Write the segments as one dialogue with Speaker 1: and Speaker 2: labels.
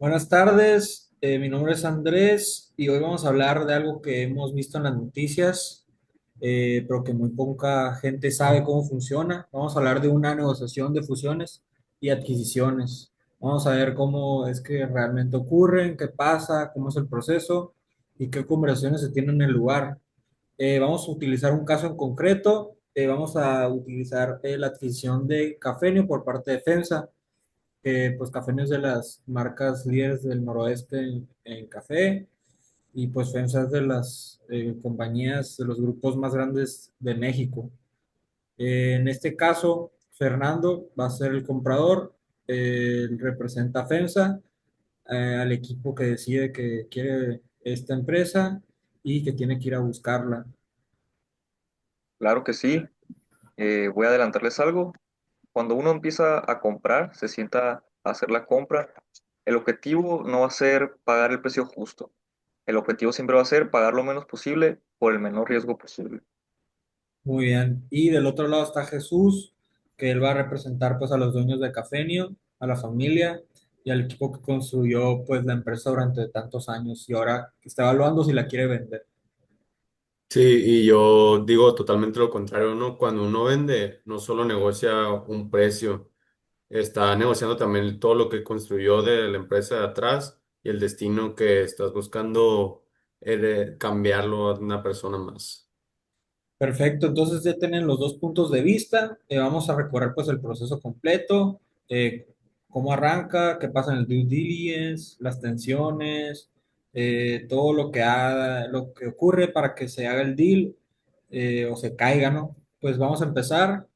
Speaker 1: Buenas tardes, mi nombre es Andrés y hoy vamos a hablar de algo que hemos visto en las noticias, pero que muy poca gente sabe cómo funciona. Vamos a hablar de una negociación de fusiones y adquisiciones. Vamos a ver cómo es que realmente ocurren, qué pasa, cómo es el proceso y qué conversaciones se tienen en el lugar. Vamos a utilizar un caso en concreto. Vamos a utilizar la adquisición de Cafenio por parte de FEMSA. Pues Cafenio es de las marcas líderes del noroeste en café y pues FEMSA es de las compañías, de los grupos más grandes de México. En este caso, Fernando va a ser el comprador, él representa a FEMSA, al equipo que decide que quiere esta empresa y que tiene que ir a buscarla.
Speaker 2: Claro que sí. Voy a adelantarles algo. Cuando uno empieza a comprar, se sienta a hacer la compra, el objetivo no va a ser pagar el precio justo. El objetivo siempre va a ser pagar lo menos posible por el menor riesgo posible.
Speaker 1: Muy bien. Y del otro lado está Jesús, que él va a representar pues a los dueños de Cafenio, a la familia y al equipo que construyó pues la empresa durante tantos años y ahora está evaluando si la quiere vender.
Speaker 3: Sí, y yo digo totalmente lo contrario, ¿no? Cuando uno vende, no solo negocia un precio, está negociando también todo lo que construyó de la empresa de atrás y el destino que estás buscando cambiarlo a una persona más.
Speaker 1: Perfecto, entonces ya tienen los dos puntos de vista. Vamos a recorrer pues el proceso completo, eh, cómo arranca, qué pasa en el due diligence, las tensiones, todo lo que haga, lo que ocurre para que se haga el deal o se caiga, ¿no? Pues vamos a empezar.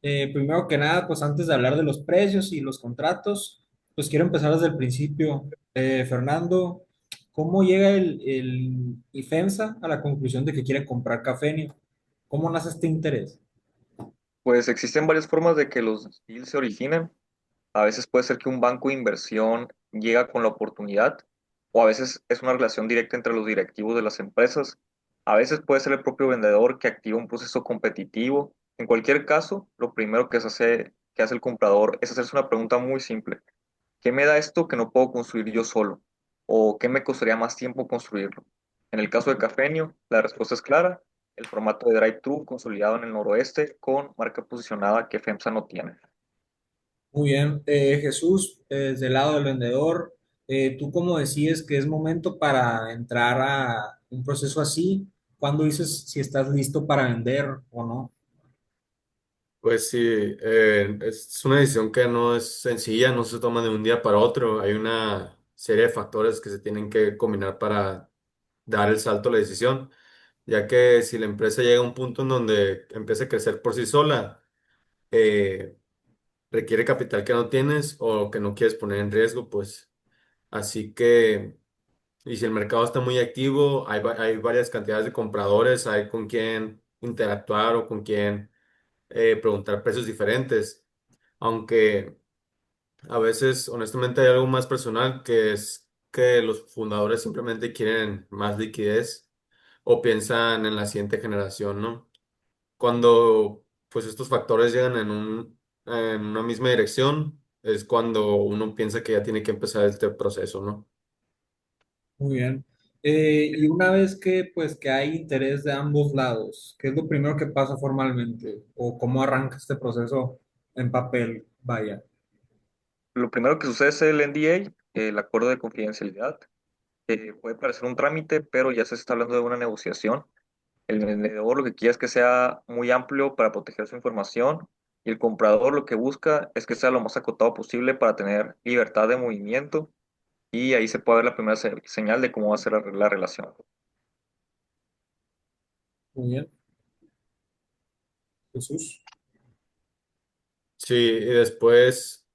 Speaker 1: Primero que nada, pues antes de hablar de los precios y los contratos, pues quiero empezar desde el principio. Fernando, ¿cómo llega el IFEMSA a la conclusión de que quiere comprar Cafenio? ¿Cómo nace este interés?
Speaker 2: Pues existen varias formas de que los deals se originen. A veces puede ser que un banco de inversión llega con la oportunidad, o a veces es una relación directa entre los directivos de las empresas. A veces puede ser el propio vendedor que activa un proceso competitivo. En cualquier caso, lo primero que hace el comprador es hacerse una pregunta muy simple. ¿Qué me da esto que no puedo construir yo solo? ¿O qué me costaría más tiempo construirlo? En el caso de Cafenio, la respuesta es clara: el formato de drive-thru consolidado en el noroeste con marca posicionada que FEMSA no tiene.
Speaker 1: Muy bien. Jesús, desde el lado del vendedor, ¿tú cómo decides que es momento para entrar a un proceso así? ¿Cuándo dices si estás listo para vender o no?
Speaker 3: Pues sí, es una decisión que no es sencilla, no se toma de un día para otro. Hay una serie de factores que se tienen que combinar para dar el salto a la decisión, ya que si la empresa llega a un punto en donde empieza a crecer por sí sola, eh, requiere capital que no tienes o que no quieres poner en riesgo, pues así que, y si el mercado está muy activo, hay varias cantidades de compradores, hay con quién interactuar o con quién preguntar precios diferentes, aunque a veces honestamente hay algo más personal que es que los fundadores simplemente quieren más liquidez o piensan en la siguiente generación, ¿no? Cuando pues estos factores llegan en una misma dirección, es cuando uno piensa que ya tiene que empezar este proceso, ¿no?
Speaker 1: Muy bien. Y una vez que pues que hay interés de ambos lados, ¿qué es lo primero que pasa formalmente? ¿O cómo arranca este proceso en papel? Vaya.
Speaker 2: Lo primero que sucede es el NDA, el acuerdo de confidencialidad. Puede parecer un trámite, pero ya se está hablando de una negociación. El vendedor lo que quiere es que sea muy amplio para proteger su información, y el comprador lo que busca es que sea lo más acotado posible para tener libertad de movimiento, y ahí se puede ver la primera señal de cómo va a ser la relación.
Speaker 1: Muy bien. Jesús.
Speaker 3: Sí, y después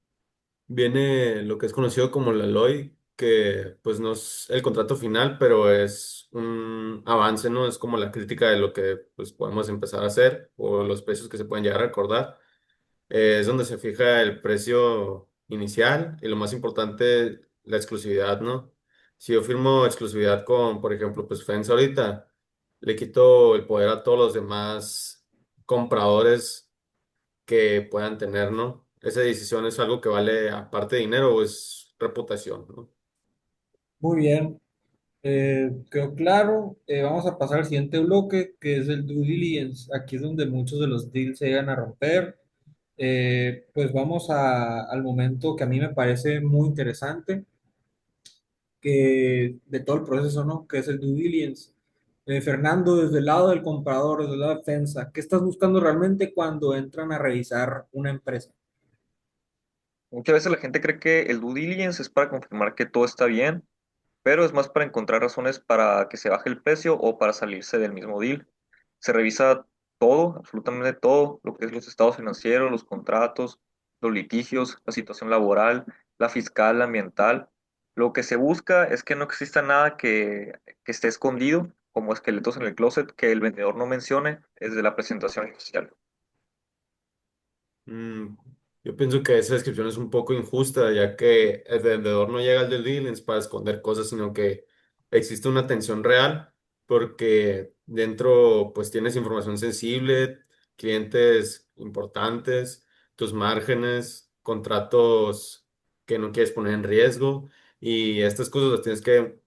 Speaker 3: viene lo que es conocido como la LOI, que pues no es el contrato final, pero es un avance, ¿no? Es como la crítica de lo que pues podemos empezar a hacer o los precios que se pueden llegar a acordar. Es donde se fija el precio inicial y lo más importante, la exclusividad, ¿no? Si yo firmo exclusividad con, por ejemplo, pues Fence ahorita, le quito el poder a todos los demás compradores que puedan tener, ¿no? Esa decisión es algo que vale aparte de dinero o es reputación, ¿no?
Speaker 1: Muy bien, quedó claro. Vamos a pasar al siguiente bloque, que es el due diligence. Aquí es donde muchos de los deals se llegan a romper. Pues vamos al momento que a mí me parece muy interesante, que de todo el proceso, ¿no? Que es el due diligence. Fernando, desde el lado del comprador, desde el lado de defensa, ¿qué estás buscando realmente cuando entran a revisar una empresa?
Speaker 2: Muchas veces la gente cree que el due diligence es para confirmar que todo está bien, pero es más para encontrar razones para que se baje el precio o para salirse del mismo deal. Se revisa todo, absolutamente todo, lo que es los estados financieros, los contratos, los litigios, la situación laboral, la fiscal, la ambiental. Lo que se busca es que no exista nada que esté escondido, como esqueletos en el closet, que el vendedor no mencione desde la presentación inicial.
Speaker 3: Mm, yo pienso que esa descripción es un poco injusta, ya que el vendedor no llega al due diligence para esconder cosas, sino que existe una tensión real, porque dentro pues tienes información sensible, clientes importantes, tus márgenes, contratos que no quieres poner en riesgo, y estas cosas las tienes que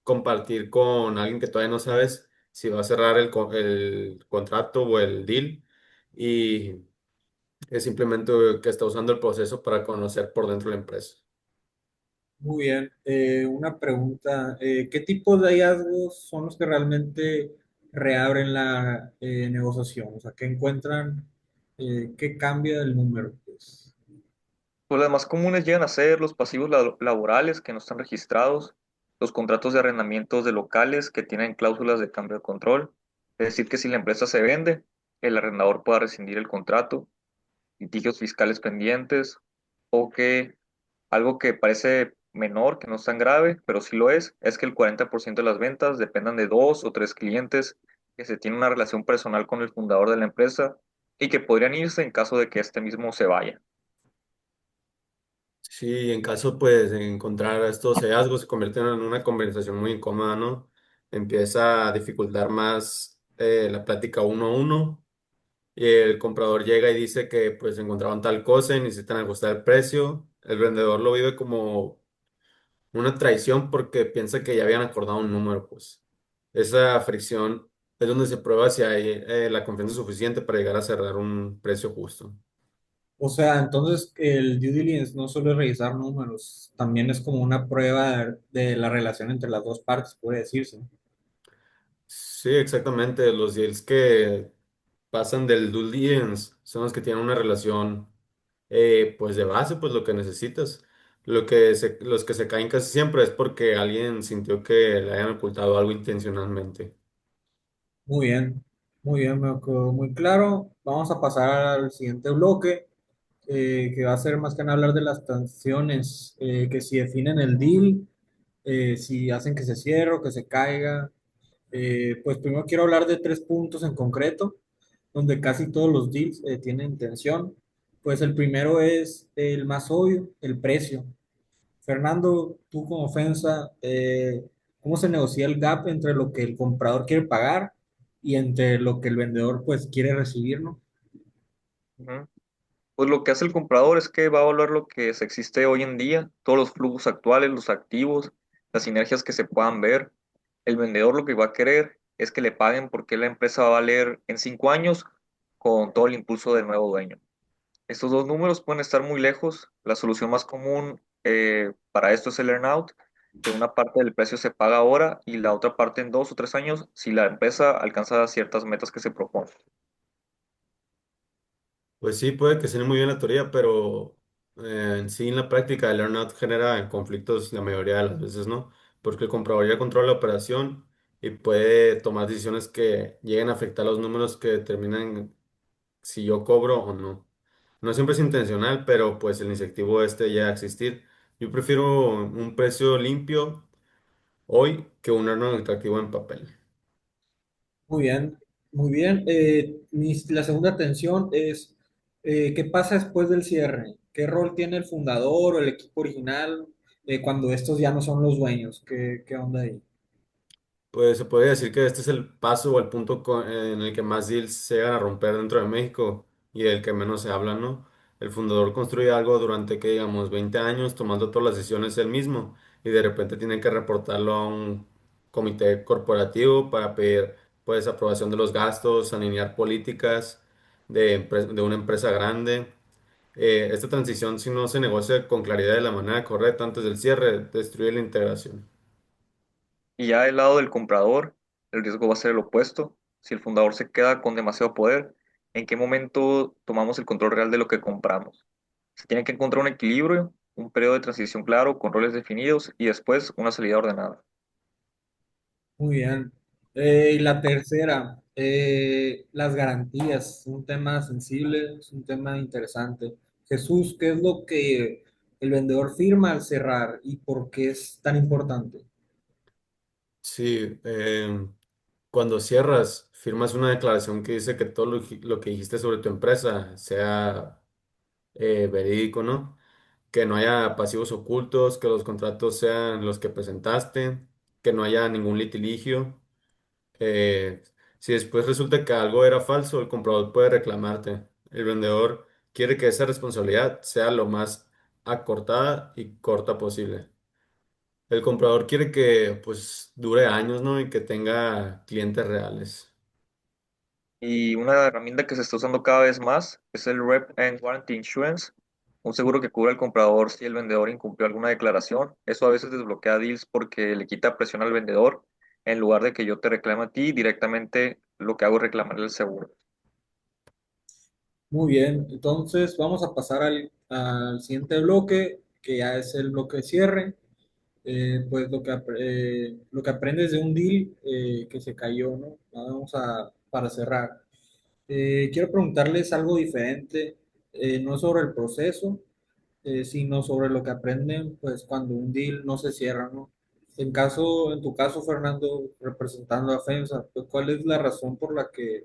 Speaker 3: compartir con alguien que todavía no sabes si va a cerrar el contrato o el deal. Y es simplemente que está usando el proceso para conocer por dentro la empresa.
Speaker 1: Muy bien. Una pregunta. ¿Qué tipos de hallazgos son los que realmente reabren la negociación? O sea, ¿qué encuentran? ¿Qué cambia el número? Pues?
Speaker 2: Pues las más comunes llegan a ser los pasivos laborales que no están registrados, los contratos de arrendamientos de locales que tienen cláusulas de cambio de control, es decir, que si la empresa se vende, el arrendador pueda rescindir el contrato, litigios fiscales pendientes, o que algo que parece menor, que no es tan grave, pero sí lo es que el 40% de las ventas dependan de dos o tres clientes que se tienen una relación personal con el fundador de la empresa y que podrían irse en caso de que este mismo se vaya.
Speaker 3: Sí, en caso pues de encontrar estos hallazgos se convierten en una conversación muy incómoda, ¿no? Empieza a dificultar más la plática uno a uno y el comprador llega y dice que pues encontraron tal cosa y necesitan ajustar el precio. El vendedor lo vive como una traición porque piensa que ya habían acordado un número, pues. Esa fricción es donde se prueba si hay la confianza suficiente para llegar a cerrar un precio justo.
Speaker 1: O sea, entonces el due diligence no solo es revisar números, también es como una prueba de la relación entre las dos partes, puede decirse.
Speaker 3: Sí, exactamente. Los deals que pasan del due diligence son los que tienen una relación, pues de base, pues lo que necesitas. Los que se caen casi siempre es porque alguien sintió que le hayan ocultado algo intencionalmente.
Speaker 1: Muy bien, me quedó muy claro. Vamos a pasar al siguiente bloque, que va a ser más que nada hablar de las sanciones que si definen el deal, si hacen que se cierre o que se caiga. Pues primero quiero hablar de tres puntos en concreto, donde casi todos los deals tienen tensión. Pues el primero es el más obvio, el precio. Fernando, tú como ofensa, ¿cómo se negocia el gap entre lo que el comprador quiere pagar y entre lo que el vendedor pues quiere recibir, ¿no?
Speaker 2: Ujú. Pues lo que hace el comprador es que va a evaluar lo que se existe hoy en día, todos los flujos actuales, los activos, las sinergias que se puedan ver. El vendedor lo que va a querer es que le paguen porque la empresa va a valer en 5 años con todo el impulso del nuevo dueño. Estos dos números pueden estar muy lejos. La solución más común para esto es el earnout, que una parte del precio se paga ahora y la otra parte en 2 o 3 años si la empresa alcanza ciertas metas que se proponen.
Speaker 3: Pues sí, puede que sea muy bien la teoría, pero en sí en la práctica el earnout genera conflictos la mayoría de las veces, ¿no? Porque el comprador ya controla la operación y puede tomar decisiones que lleguen a afectar los números que determinan si yo cobro o no. No siempre es intencional, pero pues el incentivo este ya a existir. Yo prefiero un precio limpio hoy que un earnout atractivo en papel.
Speaker 1: Muy bien, muy bien. La segunda tensión es, ¿qué pasa después del cierre? ¿Qué rol tiene el fundador o el equipo original cuando estos ya no son los dueños? ¿Qué onda ahí?
Speaker 3: Pues se podría decir que este es el paso o el punto en el que más deals se llegan a romper dentro de México y del que menos se habla, ¿no? El fundador construye algo durante, que digamos, 20 años, tomando todas las decisiones él mismo, y de repente tiene que reportarlo a un comité corporativo para pedir, pues, aprobación de los gastos, alinear políticas de una empresa grande. Esta transición, si no se negocia con claridad de la manera correcta antes del cierre, destruye la integración.
Speaker 2: Y ya del lado del comprador, el riesgo va a ser el opuesto. Si el fundador se queda con demasiado poder, ¿en qué momento tomamos el control real de lo que compramos? Se tiene que encontrar un equilibrio, un periodo de transición claro, con roles definidos y después una salida ordenada.
Speaker 1: Muy bien. Y la tercera, las garantías, un tema sensible, es un tema interesante. Jesús, ¿qué es lo que el vendedor firma al cerrar y por qué es tan importante?
Speaker 3: Sí, cuando cierras, firmas una declaración que dice que todo lo que dijiste sobre tu empresa sea verídico, ¿no? Que no haya pasivos ocultos, que los contratos sean los que presentaste, que no haya ningún litigio. Eh, si después resulta que algo era falso, el comprador puede reclamarte. El vendedor quiere que esa responsabilidad sea lo más acortada y corta posible. El comprador quiere que pues dure años, ¿no? Y que tenga clientes reales.
Speaker 2: Y una herramienta que se está usando cada vez más es el Rep and Warranty Insurance, un seguro que cubre al comprador si el vendedor incumplió alguna declaración. Eso a veces desbloquea deals porque le quita presión al vendedor. En lugar de que yo te reclame a ti, directamente lo que hago es reclamarle el seguro.
Speaker 1: Muy bien, entonces vamos a pasar al siguiente bloque, que ya es el bloque de cierre. Pues lo que aprendes de un deal que se cayó, ¿no? Vamos para cerrar. Quiero preguntarles algo diferente, no sobre el proceso, sino sobre lo que aprenden, pues cuando un deal no se cierra, ¿no? En tu caso, Fernando, representando a FEMSA, pues, ¿cuál es la razón por la que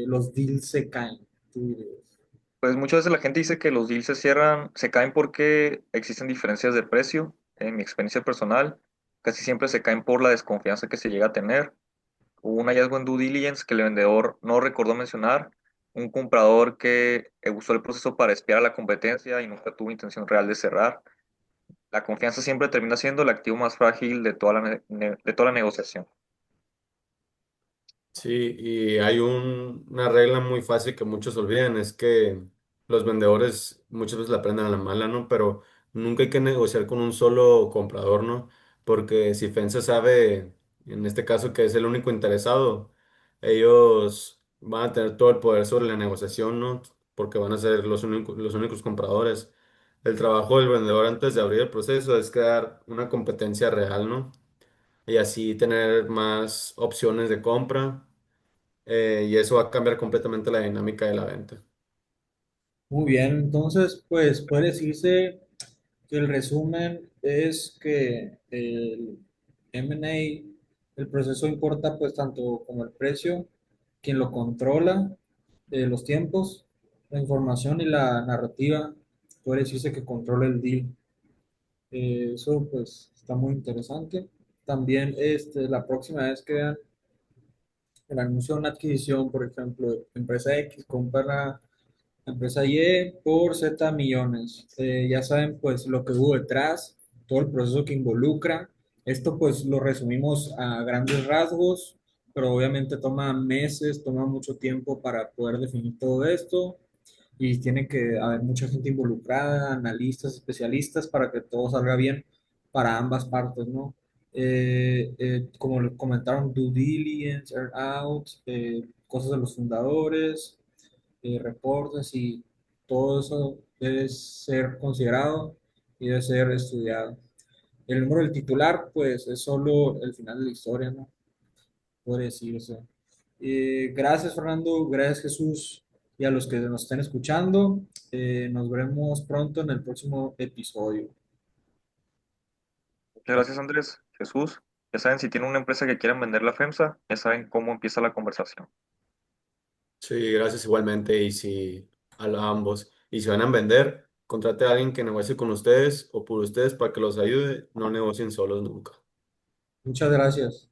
Speaker 1: los deals se caen? Tú dirías.
Speaker 2: Pues muchas veces la gente dice que los deals se cierran, se caen porque existen diferencias de precio. En mi experiencia personal, casi siempre se caen por la desconfianza que se llega a tener. Hubo un hallazgo en due diligence que el vendedor no recordó mencionar, un comprador que usó el proceso para espiar a la competencia y nunca tuvo intención real de cerrar. La confianza siempre termina siendo el activo más frágil de toda de toda la negociación.
Speaker 3: Sí, y hay una regla muy fácil que muchos olvidan, es que los vendedores muchas veces la aprenden a la mala, ¿no? Pero nunca hay que negociar con un solo comprador, ¿no? Porque si FENSA sabe, en este caso, que es el único interesado, ellos van a tener todo el poder sobre la negociación, ¿no? Porque van a ser los únicos compradores. El trabajo del vendedor antes de abrir el proceso es crear una competencia real, ¿no? Y así tener más opciones de compra, y eso va a cambiar completamente la dinámica de la venta.
Speaker 1: Muy bien, entonces, pues puede decirse que el resumen es que el M&A, el proceso importa pues tanto como el precio, quien lo controla, los tiempos, la información y la narrativa, puede decirse que controla el deal. Eso pues está muy interesante. También la próxima vez que vean el anuncio de una adquisición, por ejemplo, empresa X compra la empresa Y por Z millones. Ya saben pues lo que hubo detrás, todo el proceso que involucra. Esto pues lo resumimos a grandes rasgos, pero obviamente toma meses, toma mucho tiempo para poder definir todo esto y tiene que haber mucha gente involucrada, analistas, especialistas, para que todo salga bien para ambas partes, ¿no? Como le comentaron, due diligence, earn out, cosas de los fundadores, reportes y todo eso debe ser considerado y debe ser estudiado. El número del titular, pues es solo el final de la historia, ¿no? Puede decirse. Gracias, Fernando. Gracias, Jesús. Y a los que nos estén escuchando, nos veremos pronto en el próximo episodio.
Speaker 2: Muchas gracias, Andrés. Jesús, ya saben, si tienen una empresa que quieran vender la FEMSA, ya saben cómo empieza la conversación.
Speaker 3: Sí, gracias igualmente. A ambos. Y si van a vender, contrate a alguien que negocie con ustedes o por ustedes para que los ayude. No negocien solos nunca.
Speaker 1: Muchas gracias.